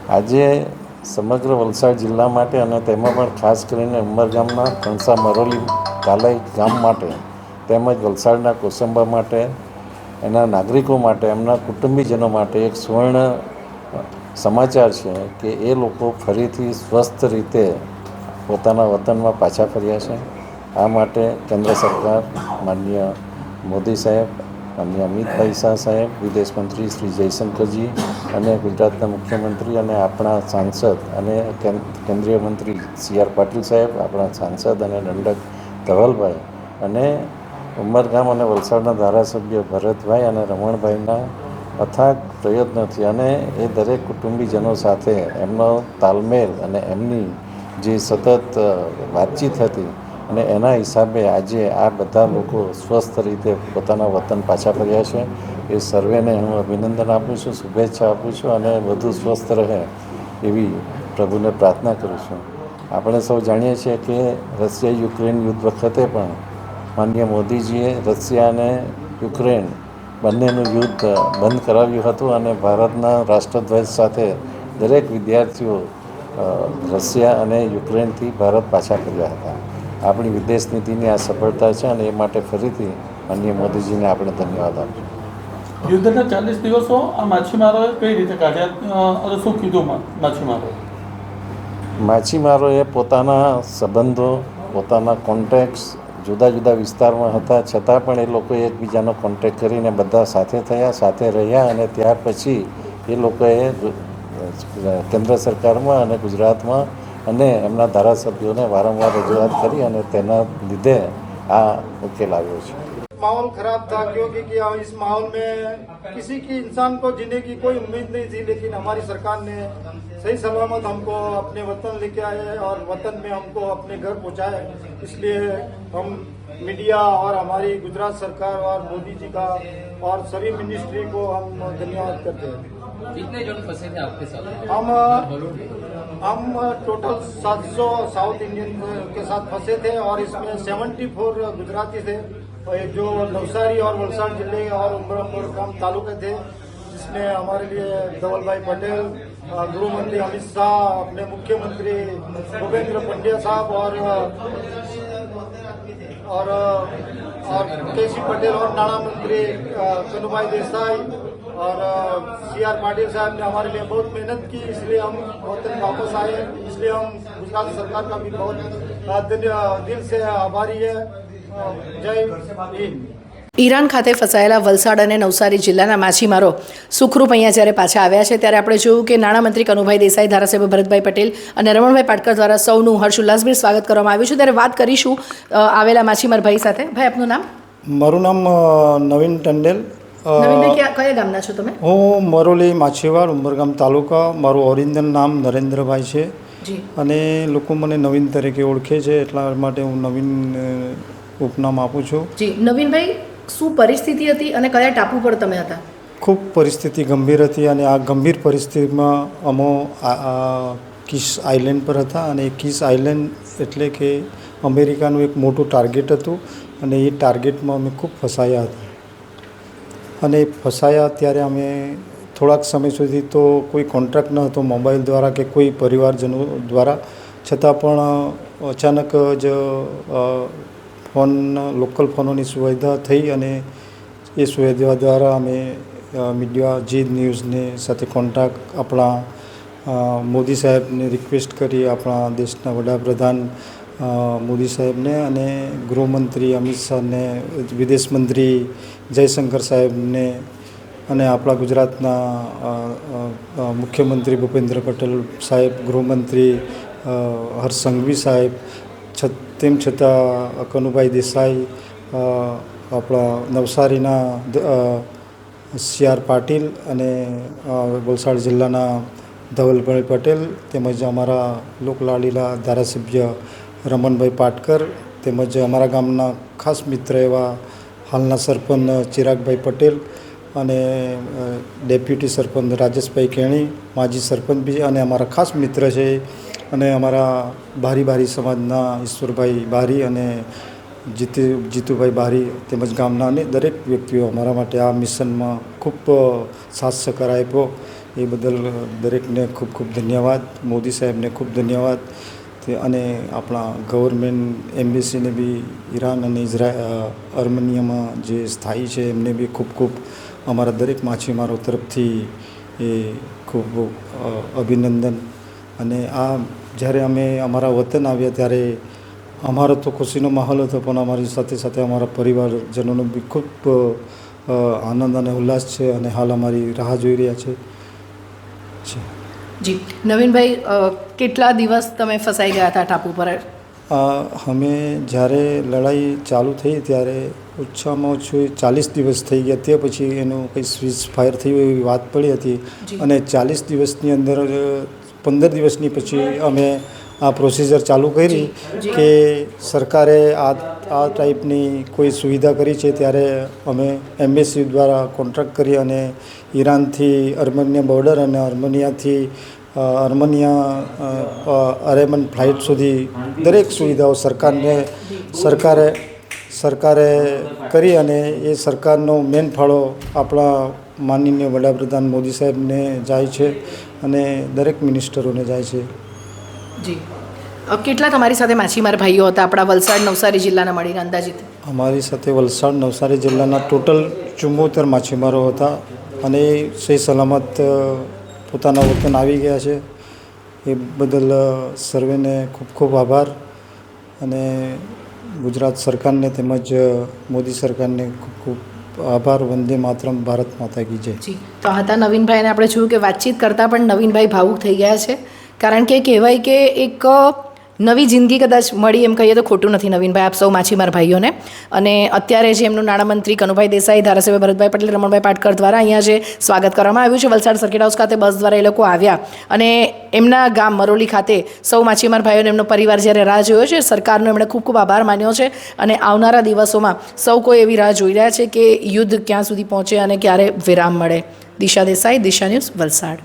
આજે સમગ્ર વલસાડ જિલ્લા માટે અને તેમાં પણ ખાસ કરીને ઉમરગામના કણસા મરોલી કાલાઈ ગામ માટે તેમજ વલસાડના કોસંબા માટે એના નાગરિકો માટે એમના કુટુંબીજનો માટે એક સુવર્ણ સમાચાર છે કે એ લોકો ફરીથી સ્વસ્થ રીતે પોતાના વતનમાં પાછા ફર્યા છે. આ માટે કેન્દ્ર સરકાર, માનનીય મોદી સાહેબ, માનનીય અમિતભાઈ શાહ સાહેબ, વિદેશ મંત્રી શ્રી જયશંકરજી અને ગુજરાતના મુખ્યમંત્રી અને આપણા સાંસદ અને કેન્દ્રીય મંત્રી CR પાટીલ સાહેબ, આપણા સાંસદ અને દંડક ધવલભાઈ અને ઉમરગામ અને વલસાડના ધારાસભ્ય ભરતભાઈ અને રમણભાઈના અથાગ પ્રયત્નોથી અને એ દરેક કુટુંબીજનો સાથે એમનો તાલમેલ અને એમની જે સતત વાતચીત હતી અને એના હિસાબે આજે આ બધા લોકો સ્વસ્થ રીતે પોતાના વતન પાછા ફર્યા છે. એ સર્વેને હું અભિનંદન આપું છું, શુભેચ્છા આપું છું અને વધુ સ્વસ્થ રહે એવી પ્રભુને પ્રાર્થના કરું છું. આપણે સૌ જાણીએ છીએ કે રશિયા યુક્રેન યુદ્ધ વખતે પણ માનનીય મોદીજીએ રશિયા અને યુક્રેન બંનેનું યુદ્ધ બંધ કરાવ્યું હતું અને ભારતના રાષ્ટ્રધ્વજ સાથે દરેક વિદ્યાર્થીઓ રશિયા અને યુક્રેનથી ભારત પાછા ફર્યા હતા. આપણી વિદેશ નીતિની આ સફળતા છે અને એ માટે ફરીથી માનનીય મોદીજીને આપણે ધન્યવાદ આપીએ. યુદ્ધના 40 દિવસો આ માછીમારોએ કઈ રીતે કાઢ્યા અને શું કીધું માછીમારોએ પોતાના સંબંધો, પોતાના કોન્ટેક્ટ્સ જુદા જુદા વિસ્તારમાં હતા છતાં પણ એ લોકોએ એકબીજાનો કોન્ટેક્ટ કરીને બધા સાથે થયા, સાથે રહ્યા અને ત્યાર પછી એ લોકોએ કેન્દ્ર સરકારમાં અને ગુજરાતમાં અને એમના ધારાસભ્યોને વારંવાર રજૂઆત કરી અને તેના લીધે આ ઉકેલ આવ્યો છે. माहौल खराब था क्योंकि इस माहौल में किसी की इंसान को जीने की कोई उम्मीद नहीं थी, लेकिन हमारी सरकार ने सही सलामत हमको अपने वतन लेके आए और वतन में हमको अपने घर पहुंचाए. इसलिए हम मीडिया और हमारी गुजरात सरकार और मोदी जी का और सभी मिनिस्ट्री को हम धन्यवाद करते हैं. कितने जन फंसे थे आपके साथ? हम टोटल 700 साउथ इंडियन के साथ फंसे थे और इसमें 74 गुजराती थे जो नवसारी और वलसाड़ जिले और उमरगाम तालुके थे, जिसमें हमारे लिए धवल भाई पटेल, गृह मंत्री अमित शाह, अपने मुख्यमंत्री भूपेंद्र पंड्या साहब और केसी पटेल और नाणा मंत्री कनुभाई देसाई और CR पाटिल साहब ने हमारे लिए बहुत मेहनत की. इसलिए हम वतन वापस आए. इसलिए हम गुजरात सरकार का भी बहुत दिल से आभारी है. जय हिंद. ઈરાન ખાતે ફસાયેલા વલસાડ અને નવસારી જિલ્લાના માછીમારો સુખરૂપ અહીંયા જ્યારે પાછા આવ્યા છે ત્યારે આપણે જોયું કે નાણામંત્રી કનુભાઈ દેસાઈ, ધારાસભ્ય ભરતભાઈ પટેલ અને રમણભાઈ પાટકર દ્વારા સૌનું હર્ષોલ્લાસભેર સ્વાગત કરવામાં આવ્યું છે. ત્યારે વાત કરીશું આવેલા માછીમાર ભાઈ સાથે. ભાઈ, આપનું નામ? મારું નામ નવીન ટંડેલ. નવીનભાઈ, કયા ગામના છો તમે? હું મરોલી માછીવાર, ઉમરગામ તાલુકા. મારું ઓરિજિનલ નામ નરેન્દ્રભાઈ છે અને લોકો મને નવીન તરીકે ઓળખે છે, એટલા માટે હું નવીન ઉપનામ આપું છું. જી નવીનભાઈ, શું પરિસ્થિતિ હતી અને કયા ટાપુ પર તમે હતા? ખૂબ પરિસ્થિતિ ગંભીર હતી અને આ ગંભીર પરિસ્થિતિમાં અમો કિસ આઇલેન્ડ પર હતા અને કિસ આઇલેન્ડ એટલે કે અમેરિકાનું એક મોટું ટાર્ગેટ હતું અને એ ટાર્ગેટમાં અમે ખૂબ ફસાયા હતા. અને ફસાયા ત્યારે અમે થોડાક સમય સુધી તો કોઈ કોન્ટ્રાક્ટ ન હતો મોબાઈલ દ્વારા કે કોઈ પરિવારજનો દ્વારા, છતાં પણ અચાનક જ લોકલ ફોનોની સુવિધા થઈ અને એ સુવિધા દ્વારા અમે મીડિયા જી ન્યૂઝને સાથે કોન્ટેક્ટ આપણા મોદી સાહેબને રિક્વેસ્ટ કરી, આપણા દેશના વડાપ્રધાન મોદી સાહેબને અને ગૃહમંત્રી અમિત શાહને, વિદેશ મંત્રી જયશંકર સાહેબને અને આપણા ગુજરાતના મુખ્યમંત્રી ભૂપેન્દ્ર પટેલ સાહેબ, ગૃહમંત્રી હર્ષ સંઘવી સાહેબ, તેમ છતાં કનુભાઈ દેસાઈ, આપણા નવસારીના CR પાટીલ અને વલસાડ જિલ્લાના ધવલભાઈ પટેલ તેમજ અમારા લોકલાડીલા ધારાસભ્ય રમણભાઈ પાટકર તેમજ અમારા ગામના ખાસ મિત્ર એવા હાલના સરપંચ ચિરાગભાઈ પટેલ અને ડેપ્યુટી સરપંચ રાજેશભાઈ કેણી, માજી સરપંચ બી અને અમારા ખાસ મિત્ર છે અને અમારા બારી સમાજના ઈશ્વરભાઈ બારી અને જીતુભાઈ બારી તેમજ ગામના અને દરેક વ્યક્તિઓ અમારા માટે આ મિશનમાં ખૂબ સાથ સહકાર આપ્યો એ બદલ દરેકને ખૂબ ખૂબ ધન્યવાદ. મોદી સાહેબને ખૂબ ધન્યવાદ. અને આપણા ગવર્મેન્ટ એમ્બેસીને બી ઈરાન અને આર્મેનિયામાં જે સ્થાયી છે એમને બી ખૂબ ખૂબ અમારા દરેક માછીમારો તરફથી એ ખૂબ અભિનંદન. અને આ જ્યારે અમે અમારા વતન આવ્યા ત્યારે અમારો તો ખુશીનો માહોલ હતો, પણ અમારી સાથે સાથે અમારા પરિવારજનોનો બી ખૂબ આનંદ અને ઉલ્લાસ છે અને હાલ અમારી રાહ જોઈ રહ્યા છે. જી નવીનભાઈ, કેટલા દિવસ તમે ફસાઈ ગયા હતા ટાપુ પર? અમે જ્યારે લડાઈ ચાલુ થઈ ત્યારે ઓછામાં ઓછું 40 દિવસ થઈ ગયા. તે પછી એનું કંઈ સ્વિચ ફાયર થયું એવી વાત પડી હતી અને 40 દિવસની અંદર 15 દિવસની પછી અમે આ પ્રોસિજર ચાલુ કરી કે સરકારે આ ટાઈપની કોઈ સુવિધા કરી છે. ત્યારે અમે એમ્બેસી દ્વારા કોન્ટ્રાક્ટ કરી અને ઈરાનથી આર્મેનિયા બોર્ડર અને આર્મેનિયાથી અરેમન ફ્લાઇટ સુધી દરેક સુવિધાઓ સરકારે કરી અને એ સરકારનો મેન ફાળો આપણા માનનીય વડાપ્રધાન મોદી સાહેબને જાય છે અને દરેક મિનિસ્ટરોને જાય છે. જી, કેટલા તમારી સાથે માછીમાર ભાઈઓ હતા આપણા વલસાડ નવસારી જિલ્લાના મળીને અંદાજિત? અમારી સાથે વલસાડ નવસારી જિલ્લાના ટોટલ 74 માછીમારો હતા અને એ સહી સલામત પોતાના વતન આવી ગયા છે. એ બદલ સર્વેને ખૂબ ખૂબ આભાર અને ગુજરાત સરકારને તેમજ મોદી સરકારને ખૂબ ખૂબ આભાર. વંદે માતરમ, ભારત માતા કી જય. જી, તો આ હતા નવીનભાઈને આપણે જોયું કે વાતચીત કરતાં પણ નવીનભાઈ ભાવુક થઈ ગયા છે, કારણ કે કહેવાય કે એક નવી જિંદગી કદાચ મળી એમ કહીએ તો ખોટું નથી નવીનભાઈ આપ સૌ માછીમાર ભાઈઓને. અને અત્યારે જે એમનું નાણામંત્રી કનુભાઈ દેસાઈ, ધારાસભ્ય ભરતભાઈ પટેલ, રમણભાઈ પાટકર દ્વારા અહીંયા જે સ્વાગત કરવામાં આવ્યું છે વલસાડ સર્કિટ હાઉસ ખાતે બસ દ્વારા એ લોકો આવ્યા અને એમના ગામ મરોલી ખાતે સૌ માછીમાર ભાઈઓને એમનો પરિવાર જ્યારે રાહ જોયો છે, સરકારનો એમણે ખૂબ ખૂબ આભાર માન્યો છે અને આવનારા દિવસોમાં સૌ કોઈ એવી રાહ જોઈ રહ્યા છે કે યુદ્ધ ક્યાં સુધી પહોંચે અને ક્યારે વિરામ મળે. દિશા દેસાઈ, દિશા ન્યૂઝ, વલસાડ.